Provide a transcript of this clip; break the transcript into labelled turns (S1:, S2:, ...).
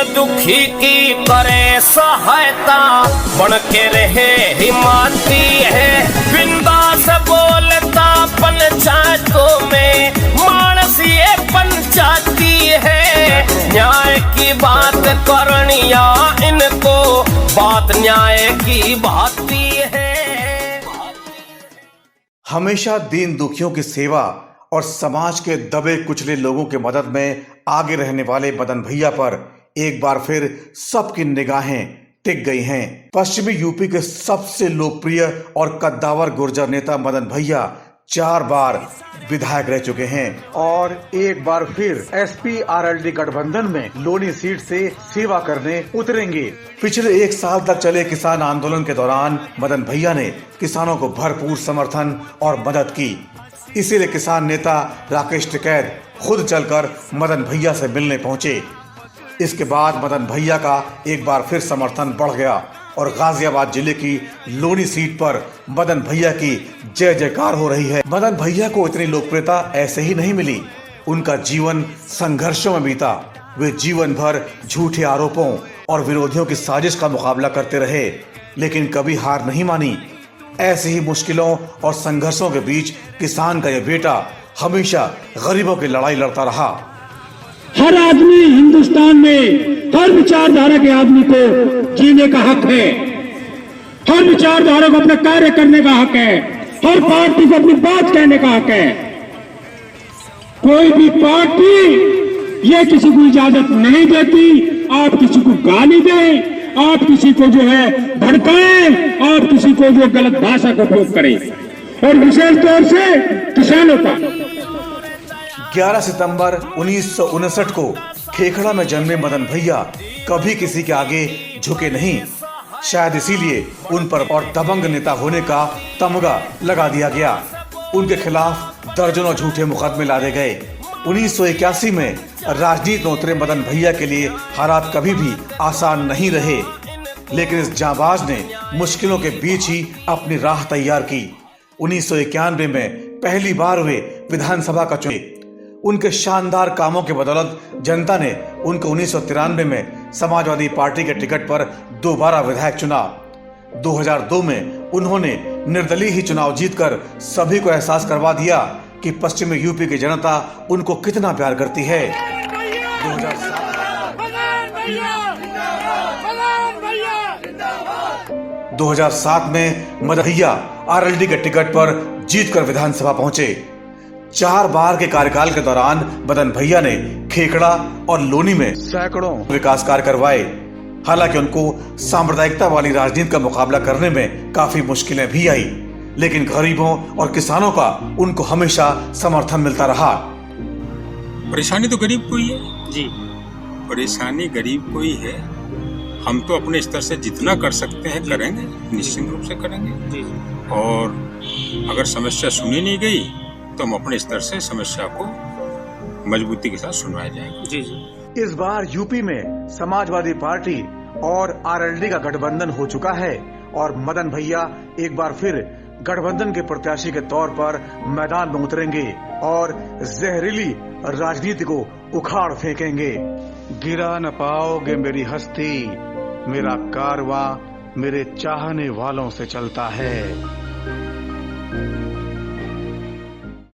S1: दुखी की करे सहायता, बन के रहे हिमाती है। बिंदास बोलता पंचायतों में, मानस ये पंचायती है। न्याय की बात करनिया इनको, बात न्याय की भाती है।
S2: हमेशा दीन दुखियों की सेवा और समाज के दबे कुचले लोगों की मदद में आगे रहने वाले मदन भैया पर एक बार फिर सबकी निगाहें टिक गई हैं। पश्चिमी यूपी के सबसे लोकप्रिय और कद्दावर गुर्जर नेता मदन भैया 4 बार विधायक रह चुके हैं और एक बार फिर एसपी आरएलडी गठबंधन में लोनी सीट से सेवा करने उतरेंगे। पिछले 1 साल तक चले किसान आंदोलन के दौरान मदन भैया ने किसानों को भरपूर समर्थन और मदद की। इसीलिए किसान नेता राकेश टिकैत खुद चलकर मदन भैया से मिलने पहुंचे। इसके बाद मदन भैया का एक बार फिर समर्थन बढ़ गया और गाजियाबाद जिले की लोनी सीट पर मदन भैया की जय जयकार हो रही है। मदन भैया को इतनी लोकप्रियता ऐसे ही नहीं मिली, उनका जीवन संघर्षों में बीता। वे जीवन भर झूठे आरोपों और विरोधियों की साजिश का मुकाबला करते रहे, लेकिन कभी हार नहीं मानी। ऐसी ही मुश्किलों और संघर्षों के बीच किसान का यह बेटा हमेशा गरीबों की लड़ाई लड़ता रहा।
S3: हर आदमी हिंदुस्तान में, हर विचारधारा के आदमी को जीने का हक है, हर विचारधारा को अपना कार्य करने का हक है, हर पार्टी को अपनी बात कहने का हक है। कोई भी पार्टी ये किसी को इजाजत नहीं देती आप किसी को गाली दें, आप किसी को जो है भड़काएं, आप किसी को जो गलत भाषा का उपयोग करें, और विशेष तौर से किसानों का।
S2: 11 सितंबर 1959 को खेखड़ा में जन्मे मदन भैया कभी किसी के आगे झुके नहीं। शायद इसीलिए उन पर और दबंग नेता होने का तमगा लगा दिया गया। उनके खिलाफ दर्जनों झूठे मुकदमे लादे गए। 1981 में राजनीति में उतरे मदन भैया के लिए हालात कभी भी आसान नहीं रहे, लेकिन इस जांबाज ने मुश्किलों के बीच ही अपनी राह तैयार की। 1991 में पहली बार वे विधानसभा का चुने। उनके शानदार कामों के बदौलत जनता ने उनको 1993 में समाजवादी पार्टी के टिकट पर दोबारा विधायक चुना। 2002 में उन्होंने निर्दलीय ही चुनाव जीतकर सभी को एहसास करवा दिया कि पश्चिमी यूपी की जनता उनको कितना प्यार करती है। 2007 में मदन भैया आरएलडी के टिकट पर जीतकर विधानसभा पहुंचे। 4 बार के कार्यकाल के दौरान मदन भैया ने खेखड़ा और लोनी में सैकड़ों विकास कार्य करवाए। हालांकि उनको सांप्रदायिकता वाली राजनीति का मुकाबला करने में काफी मुश्किलें भी आई, लेकिन गरीबों और किसानों का उनको हमेशा समर्थन मिलता रहा।
S4: परेशानी तो गरीब को ही है जी, परेशानी गरीब को ही है। हम तो अपने स्तर से जितना कर सकते हैं करेंगे, निश्चित रूप से करेंगे जी। और अगर समस्या सुनी नहीं गई तो हम अपने स्तर से समस्या को मजबूती के साथ सुनवाया जाएगा जी जी।
S2: इस बार यूपी में समाजवादी पार्टी और आरएलडी का गठबंधन हो चुका है और मदन भैया एक बार फिर गठबंधन के प्रत्याशी के तौर पर मैदान में उतरेंगे और जहरीली राजनीति को उखाड़ फेंकेंगे। गिरा न पाओगे मेरी हस्ती, मेरा कारवां मेरे चाहने वालों से चलता है।